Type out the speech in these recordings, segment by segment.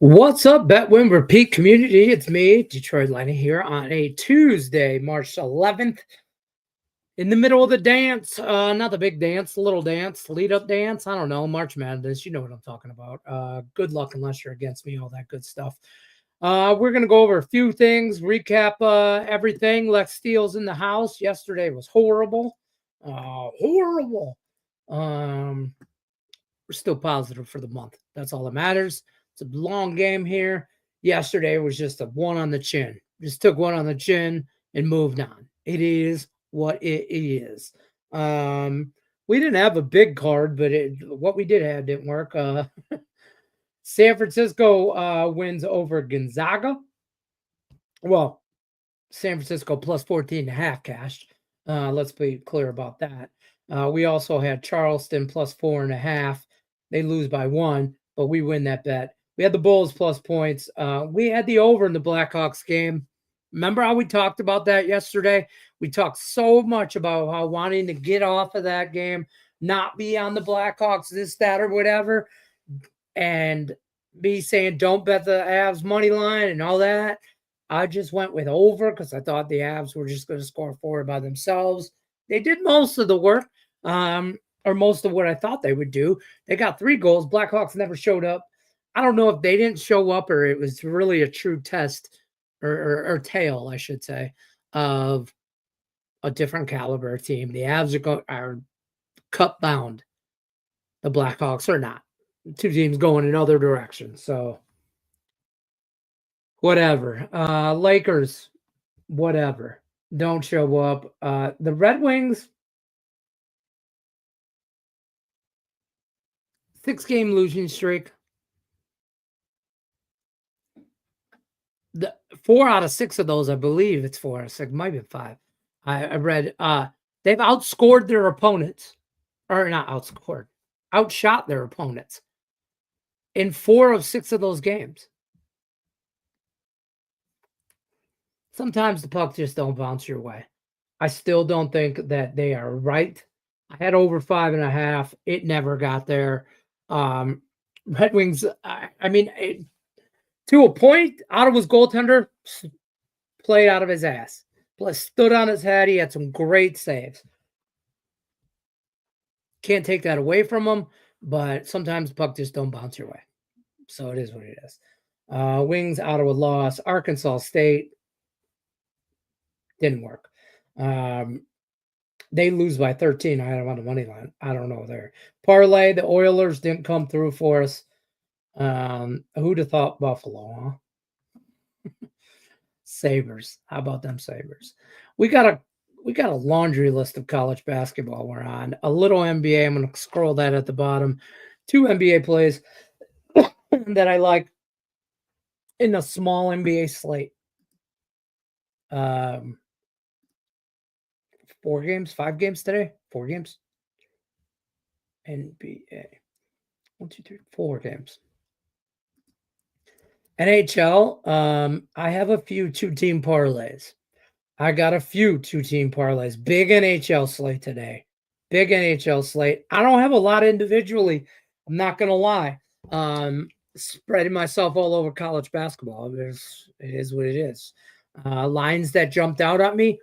What's up, Bet Win Repeat community? It's me, Detroit Lenny, here on a Tuesday, March 11th. In the middle of the dance, not the big dance, the little dance, lead up dance. I don't know, March Madness. You know what I'm talking about. Good luck unless you're against me, all that good stuff. We're going to go over a few things, recap everything. Lex Steele's in the house. Yesterday was horrible. Horrible. We're still positive for the month. That's all that matters. It's a long game here. Yesterday was just a one on the chin. Just took one on the chin and moved on. It is what it is. We didn't have a big card, but what we did have didn't work. San Francisco wins over Gonzaga. Well, San Francisco plus 14.5 cashed. Let's be clear about that. We also had Charleston plus 4.5. They lose by 1, but we win that bet. We had the Bulls plus points. We had the over in the Blackhawks game. Remember how we talked about that yesterday? We talked so much about how wanting to get off of that game, not be on the Blackhawks, this, that, or whatever, and me saying don't bet the Avs money line and all that. I just went with over because I thought the Avs were just going to score 4 by themselves. They did most of the work, or most of what I thought they would do. They got 3 goals. Blackhawks never showed up. I don't know if they didn't show up or it was really a true test or tale, I should say, of a different caliber team. The Avs are cup bound. The Blackhawks are not. 2 teams going in other directions. So whatever. Lakers, whatever. Don't show up. The Red Wings, 6-game losing streak. The 4 out of 6 of those, I believe it's 4 out of 6, might be 5. I read they've outscored their opponents, or not outscored, outshot their opponents in 4 of 6 of those games. Sometimes the puck just don't bounce your way. I still don't think that they are right. I had over 5.5. It never got there. Red Wings, I mean, to a point, Ottawa's goaltender played out of his ass. Stood on his head. He had some great saves. Can't take that away from him, but sometimes the puck just don't bounce your way. So it is what it is. Wings, Ottawa loss. Arkansas State didn't work. They lose by 13. I had them on the money line. I don't know there. Parlay, the Oilers didn't come through for us. Who'd have thought Buffalo, huh? Sabres. How about them Sabres? We got a laundry list of college basketball we're on. A little NBA. I'm going to scroll that at the bottom. 2 NBA plays that I like in a small NBA slate. 4 games, 5 games today? 4 games? NBA. 1, 2, 3, 4 games. NHL, I have a few 2-team parlays. I got a few 2-team parlays. Big NHL slate today. Big NHL slate. I don't have a lot individually. I'm not going to lie. Spreading myself all over college basketball. It is what it is. Lines that jumped out at me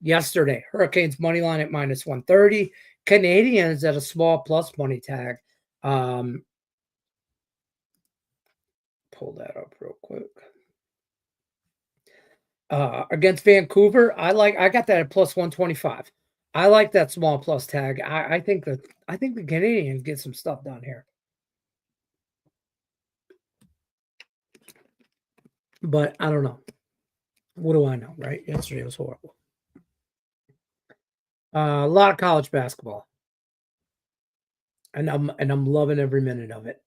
yesterday. Hurricanes money line at minus 130. Canadians at a small plus money tag. Pull that up real quick. Against Vancouver, I got that at plus 125. I like that small plus tag. I think the Canadians get some stuff done here. But I don't know. What do I know, right? Yesterday was horrible. A lot of college basketball. And I'm loving every minute of it.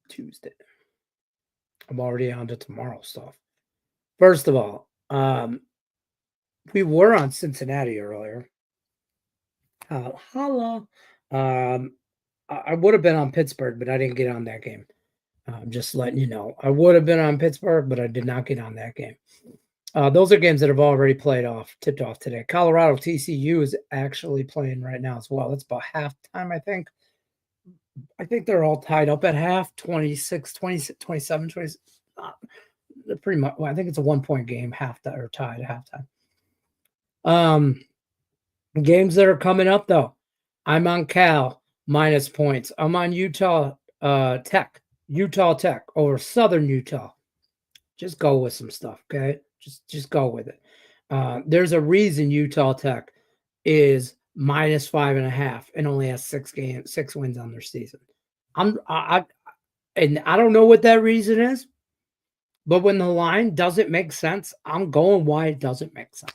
Tuesday. I'm already on to tomorrow's stuff. First of all, we were on Cincinnati earlier. Holla. I would have been on Pittsburgh, but I didn't get on that game. I'm just letting you know. I would have been on Pittsburgh, but I did not get on that game. Those are games that have already tipped off today. Colorado TCU is actually playing right now as well. It's about halftime, I think. I think they're all tied up at half, 26, 26, 27, 20. They're pretty much, well, I think it's a 1-point game, halftime or tied at halftime. Games that are coming up though. I'm on Cal minus points. I'm on Utah Tech over Southern Utah. Just go with some stuff, okay? Just go with it. There's a reason Utah Tech is minus 5.5 and only has 6 wins on their season. And I don't know what that reason is, but when the line doesn't make sense, I'm going why it doesn't make sense.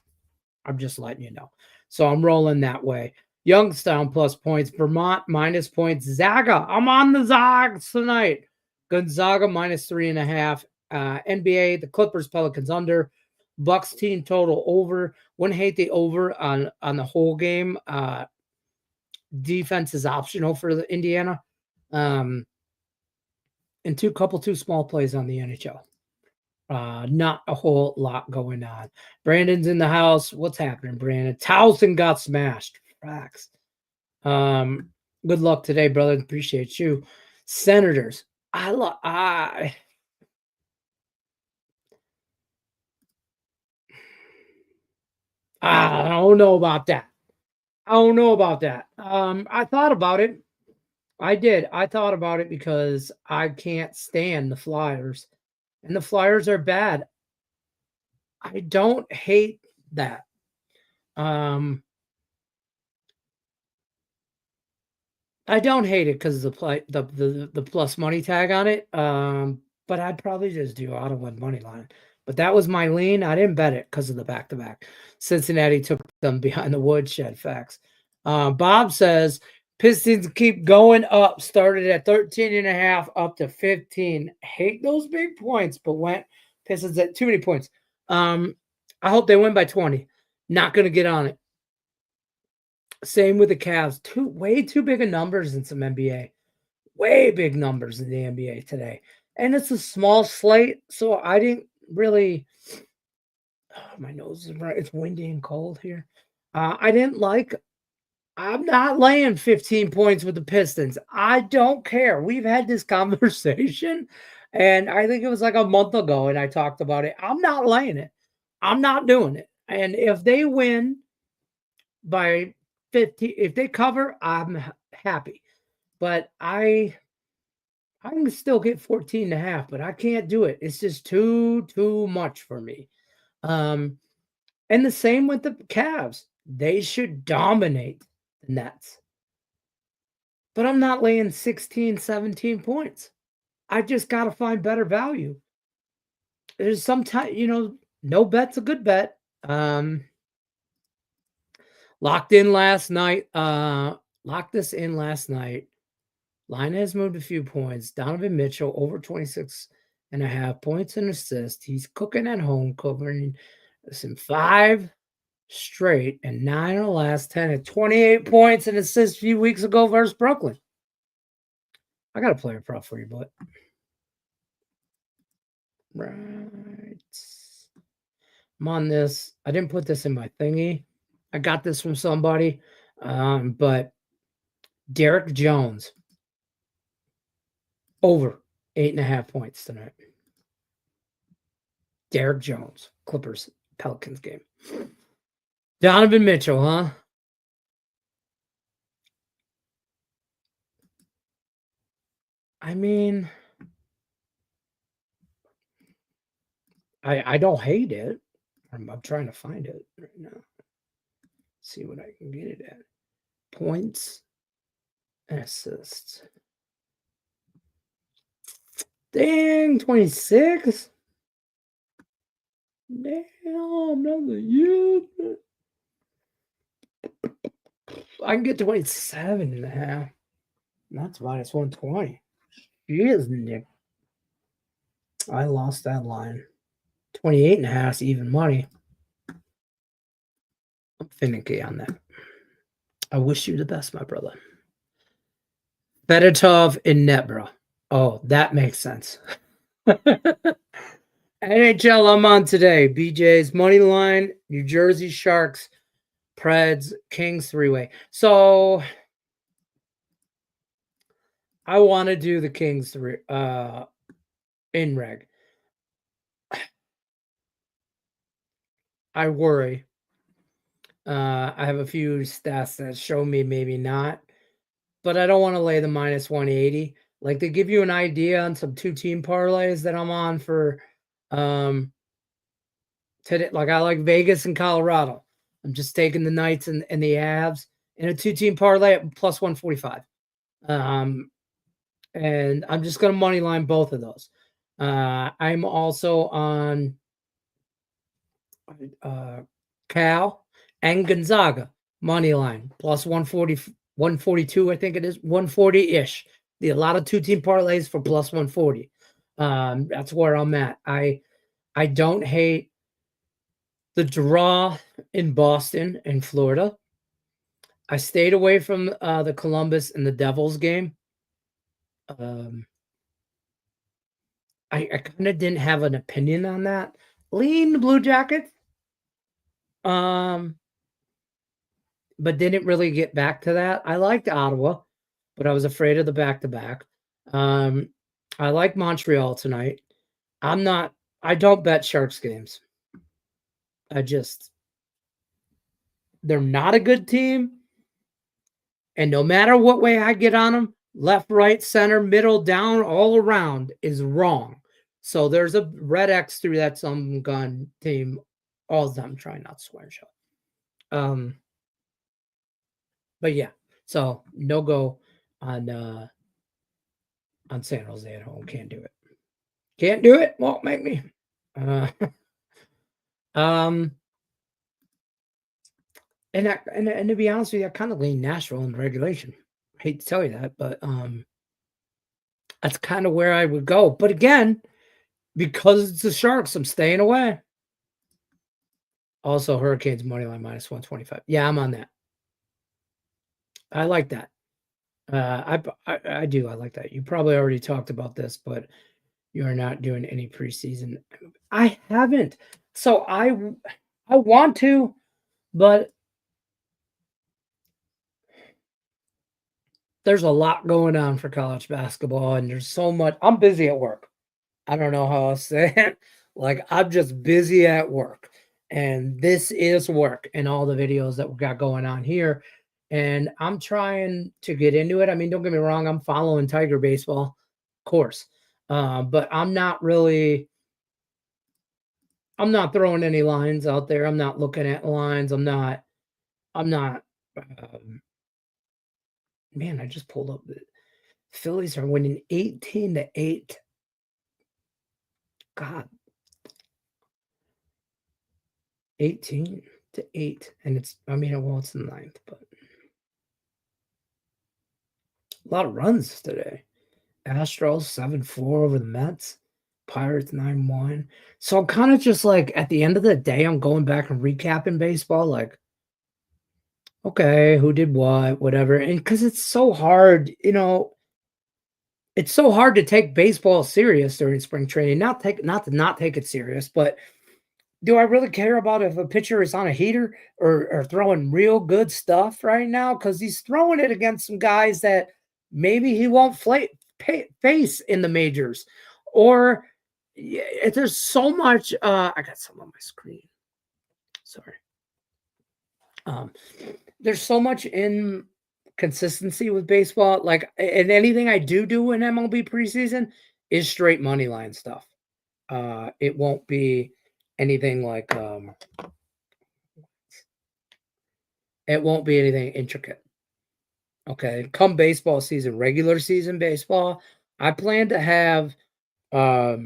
I'm just letting you know. So I'm rolling that way. Youngstown plus points. Vermont minus points. Zaga. I'm on the Zags tonight. Gonzaga minus 3.5. NBA, the Clippers, Pelicans under. Bucks team total over. Wouldn't hate the over on the whole game. Defense is optional for the Indiana. And two small plays on the NHL. Not a whole lot going on. Brandon's in the house. What's happening, Brandon? Towson got smashed. Facts. Good luck today, brother. Appreciate you. Senators. I don't know about that. I don't know about that. I thought about it. I did. I thought about it because I can't stand the Flyers. And the Flyers are bad. I don't hate that. I don't hate it because of the plus money tag on it. But I'd probably just do auto win money line. But that was my lean. I didn't bet it because of the back-to-back. Cincinnati took them behind the woodshed. Facts. Bob says Pistons keep going up. Started at 13.5 up to 15. Hate those big points, but went Pistons at too many points. I hope they win by 20. Not going to get on it. Same with the Cavs. Way too big of numbers in some NBA. Way big numbers in the NBA today. And it's a small slate, so I didn't really. Oh, my nose is right. It's windy and cold here. I'm not laying 15 points with the Pistons. I don't care. We've had this conversation, and I think it was like a month ago, and I talked about it. I'm not laying it. I'm not doing it. And if they win by 50, if they cover, I'm happy. But I can still get 14.5, but I can't do it. It's just too much for me. And the same with the Cavs. They should dominate the Nets. But I'm not laying 16, 17 points. I just got to find better value. There's sometimes, no bet's a good bet. Locked this in last night. Line has moved a few points. Donovan Mitchell over 26.5 points and assists. He's cooking at home, covering some 5 straight and 9 of the last 10 at 28 points and assists a few weeks ago versus Brooklyn. I got a player prop for you, but right. I'm on this. I didn't put this in my thingy. I got this from somebody. But Derek Jones over 8.5 points tonight. Derek Jones, Clippers, Pelicans game. Donovan Mitchell, huh? I mean, I don't hate it. I'm trying to find it right now. See what I can get it at. Points and assists. Dang, 26. Damn, nothing yet. I can get 27.5. That's minus 120. Jeez, Nick. I lost that line. 28.5 is even money. I'm finicky on that. I wish you the best, my brother. Fedotov in net, bro. Oh, that makes sense. NHL, I'm on today. BJ's money line, New Jersey Sharks, Preds, Kings 3-way. So I want to do the Kings in reg. I worry. I have a few stats that show me maybe not, but I don't want to lay the minus 180. Like, they give you an idea on some 2-team parlays that I'm on for today. Like, I like Vegas and Colorado. I'm just taking the Knights and the Avs in a 2-team parlay at plus 145. And I'm just going to money line both of those. I'm also on Cal and Gonzaga money line plus 140, 142, I think it is 140-ish. A lot of 2-team parlays for plus 140. That's where I'm at. I don't hate the draw in Boston and Florida. I stayed away from the Columbus and the Devils game. I kind of didn't have an opinion on that. Lean the Blue Jackets. But didn't really get back to that. I liked Ottawa, but I was afraid of the back-to-back. I like Montreal tonight. I don't bet Sharks games. They're not a good team. And no matter what way I get on them, left, right, center, middle, down, all around is wrong. So there's a red X through that some gun team. All of them trying not to swear and show. But yeah, so no go on San Jose at home. Can't do it. Can't do it. Won't make me. And to be honest with you, I kind of lean Nashville in regulation. I hate to tell you that, but that's kind of where I would go. But again, because it's the Sharks, I'm staying away. Also, Hurricanes money line minus 125. Yeah, I'm on that. I like that. I do. I like that. You probably already talked about this, but you are not doing any preseason. I haven't. So I want to, but there's a lot going on for college basketball, and there's so much. I'm busy at work. I don't know how else to say it. Like, I'm just busy at work, and this is work and all the videos that we got going on here. And I'm trying to get into it. I mean, don't get me wrong. I'm following Tiger baseball, of course. But I'm not throwing any lines out there. I'm not looking at lines. I'm not, man, I just pulled up the Phillies are winning 18-8. God. 18-8. And it's in the ninth, but a lot of runs today. Astros 7-4 over the Mets. Pirates 9-1. So I'm kind of just like, at the end of the day, I'm going back and recapping baseball. Like, okay, who did what, whatever. And because it's so hard, it's so hard to take baseball serious during spring training. Not to not take it serious, but do I really care about if a pitcher is on a heater or throwing real good stuff right now? Because he's throwing it against some guys that maybe he won't face in the majors. Or there's so much. I got some on my screen. Sorry. There's so much inconsistency with baseball. Like, and anything I do in MLB preseason is straight money line stuff. It won't be anything like it won't be anything intricate. Okay, come baseball season, regular season baseball, I plan to have I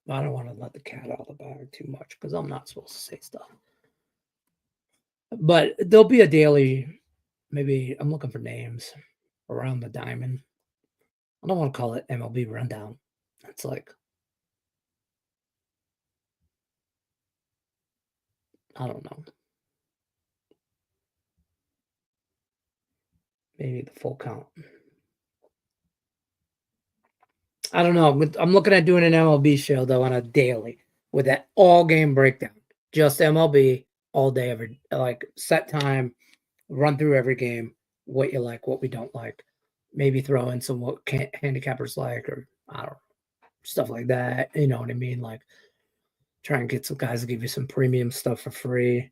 don't want to let the cat out of the bag too much because I'm not supposed to say stuff. But there'll be a daily, maybe I'm looking for names around the diamond. I don't want to call it MLB rundown. It's like, I don't know. Maybe the full count. I don't know. I'm looking at doing an MLB show, though, on a daily with that all game breakdown. Just MLB all day, like set time, run through every game what you like, what we don't like. Maybe throw in some what handicappers like, or I don't know, stuff like that. You know what I mean? Like try and get some guys to give you some premium stuff for free.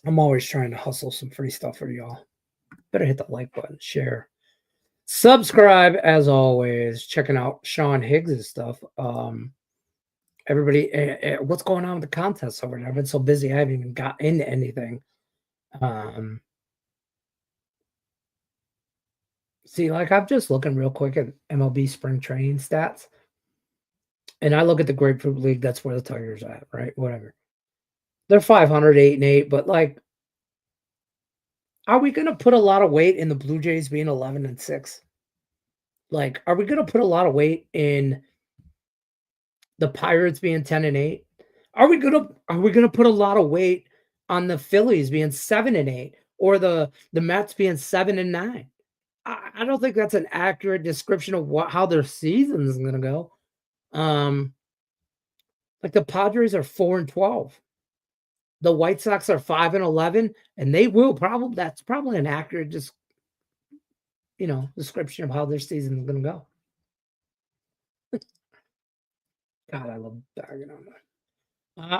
I'm always trying to hustle some free stuff for y'all. Better hit the like button, share, subscribe as always. Checking out Sean Higgs's stuff. Everybody, what's going on with the contest over there? I've been so busy, I haven't even got into anything. See, like I'm just looking real quick at MLB spring training stats, and I look at the Grapefruit League. That's where the Tigers are at, right? Whatever. They're 500, 8-8, but like, are we going to put a lot of weight in the Blue Jays being 11-6? Like, are we going to put a lot of weight in the Pirates being 10-8? Are we gonna put a lot of weight on the Phillies being 7-8 or the Mets being 7-9? I don't think that's an accurate description of how their season is gonna go. Like the Padres are 4-12. The White Sox are 5-11, and they will probably that's probably an accurate description of how their season is gonna go. God, I love bagging on that.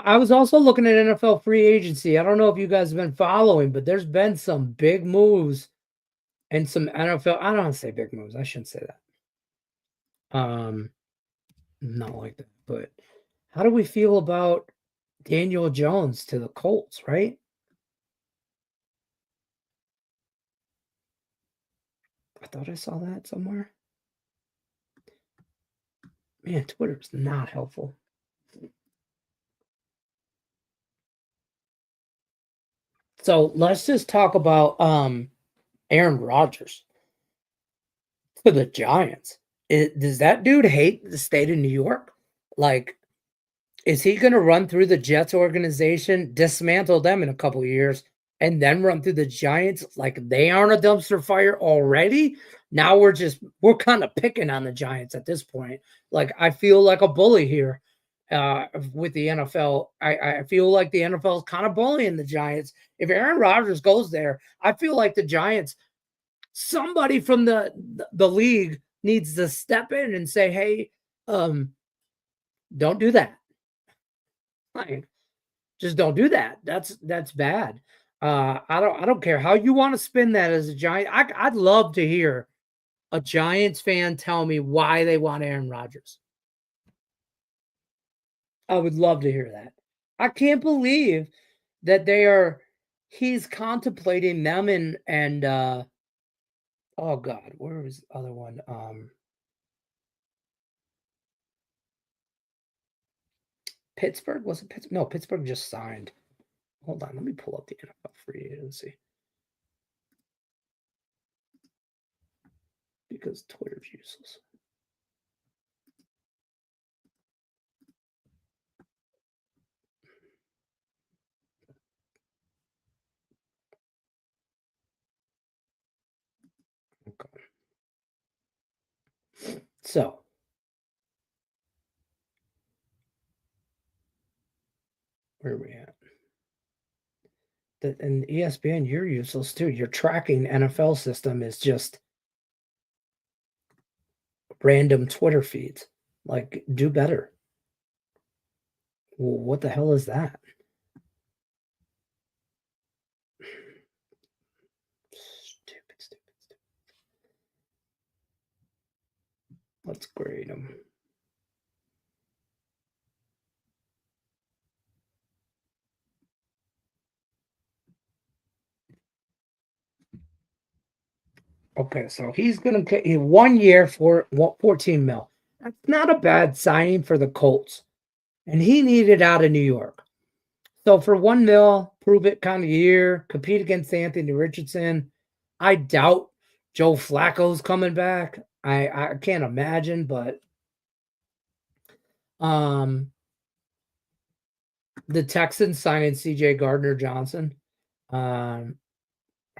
I was also looking at NFL free agency. I don't know if you guys have been following, but there's been some big moves and some NFL. I don't want to say big moves. I shouldn't say that. Not like that. But how do we feel about Daniel Jones to the Colts, right? I thought I saw that somewhere. Man, Twitter's not helpful. So let's just talk about Aaron Rodgers to the Giants. Does that dude hate the state of New York? Like, is he going to run through the Jets organization, dismantle them in a couple of years, and then run through the Giants like they aren't a dumpster fire already? Now we're kind of picking on the Giants at this point. Like, I feel like a bully here with the NFL. I feel like the NFL is kind of bullying the Giants. If Aaron Rodgers goes there, I feel like the Giants, somebody from the league needs to step in and say, hey, don't do that. Like, just don't do that. That's bad. I don't care how you want to spin that as a Giant. I'd love to hear a Giants fan tell me why they want Aaron Rodgers. I would love to hear that. I can't believe that he's contemplating them and oh God, where was the other one? Pittsburgh? Was it Pittsburgh? No, Pittsburgh just signed. Hold on, let me pull up the NFL free agency. Because Twitter's useless. Okay. So, where are we at? And ESPN, you're useless too. Your tracking NFL system is just random Twitter feeds. Like, do better. Well, what the hell is that? Stupid. Let's grade them. Okay, so he's going to get 1 year for 14 mil. That's not a bad signing for the Colts. And he needed out of New York. So for 1 mil, prove it kind of year, compete against Anthony Richardson. I doubt Joe Flacco's coming back. I can't imagine, but the Texans signing CJ Gardner-Johnson. I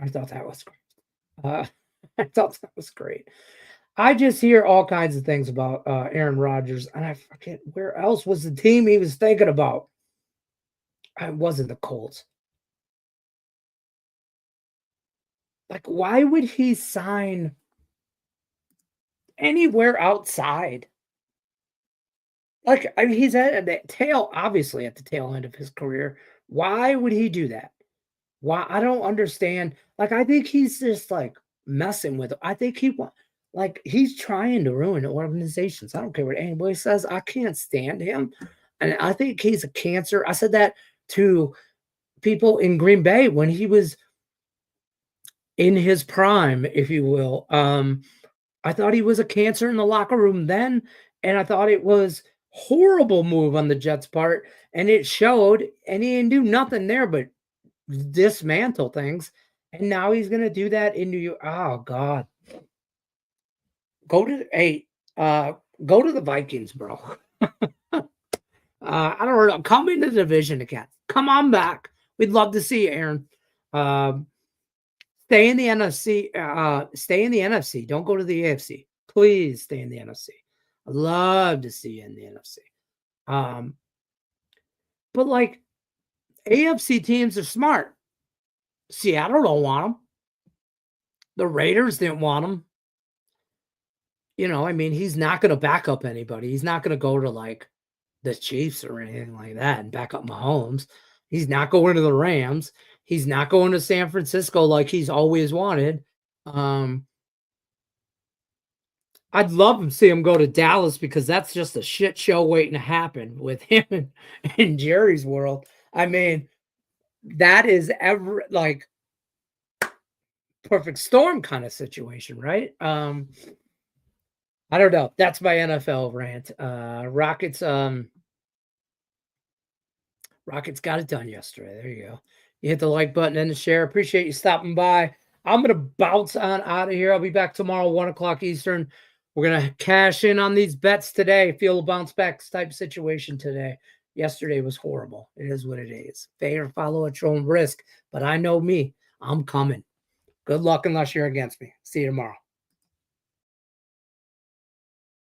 thought that was great. I thought that was great. I just hear all kinds of things about Aaron Rodgers, and I forget where else was the team he was thinking about. It wasn't the Colts. Like, why would he sign anywhere outside? Like, I mean, he's at the tail, obviously at the tail end of his career. Why would he do that? Why? I don't understand. Like, I think he's just like messing with. I think like he's trying to ruin organizations. I don't care what anybody says. I can't stand him, and I think he's a cancer. I said that to people in Green Bay when he was in his prime, if you will. I thought he was a cancer in the locker room then, and I thought it was horrible move on the Jets' part, and it showed. And he didn't do nothing there but dismantle things. And now he's gonna do that in New York. Oh God, go to go to the Vikings, bro. I don't know. Come into the division again. Come on back. We'd love to see you, Aaron. Um, Stay in the NFC. Stay in the NFC. Don't go to the AFC. Please stay in the NFC. I'd love to see you in the NFC. But like AFC teams are smart. Seattle don't want them. The Raiders didn't want him. I mean, he's not going to back up anybody. He's not going to go to like the Chiefs or anything like that and back up Mahomes. He's not going to the Rams. He's not going to San Francisco like he's always wanted. I'd love to see him go to Dallas because that's just a shit show waiting to happen with him in Jerry's world. I mean, that is like perfect storm kind of situation, right? I don't know. That's my NFL rant. Rockets got it done yesterday. There you go. You hit the like button and the share. Appreciate you stopping by. I'm going to bounce on out of here. I'll be back tomorrow, 1 o'clock Eastern. We're going to cash in on these bets today. Feel a bounce back type situation today. Yesterday was horrible. It is what it is. Fair follow at your own risk. But I know me. I'm coming. Good luck unless you're against me. See you tomorrow.